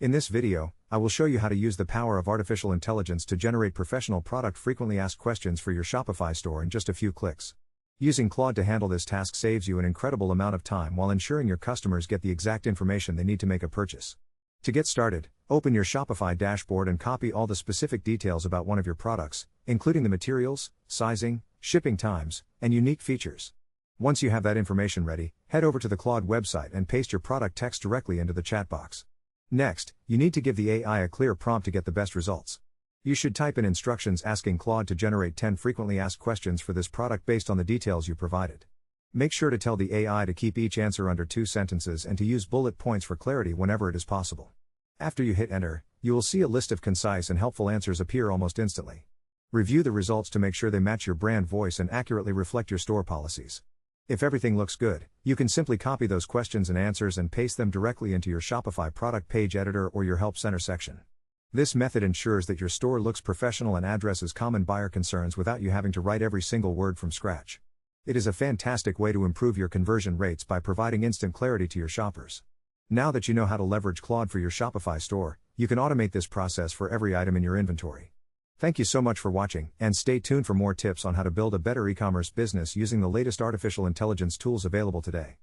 In this video, I will show you how to use the power of artificial intelligence to generate professional product frequently asked questions for your Shopify store in just a few clicks. Using Claude to handle this task saves you an incredible amount of time while ensuring your customers get the exact information they need to make a purchase. To get started, open your Shopify dashboard and copy all the specific details about one of your products, including the materials, sizing, shipping times, and unique features. Once you have that information ready, head over to the Claude website and paste your product text directly into the chat box. Next, you need to give the AI a clear prompt to get the best results. You should type in instructions asking Claude to generate 10 frequently asked questions for this product based on the details you provided. Make sure to tell the AI to keep each answer under 2 sentences and to use bullet points for clarity whenever it is possible. After you hit enter, you will see a list of concise and helpful answers appear almost instantly. Review the results to make sure they match your brand voice and accurately reflect your store policies. If everything looks good, you can simply copy those questions and answers and paste them directly into your Shopify product page editor or your Help Center section. This method ensures that your store looks professional and addresses common buyer concerns without you having to write every single word from scratch. It is a fantastic way to improve your conversion rates by providing instant clarity to your shoppers. Now that you know how to leverage Claude for your Shopify store, you can automate this process for every item in your inventory. Thank you so much for watching, and stay tuned for more tips on how to build a better e-commerce business using the latest artificial intelligence tools available today.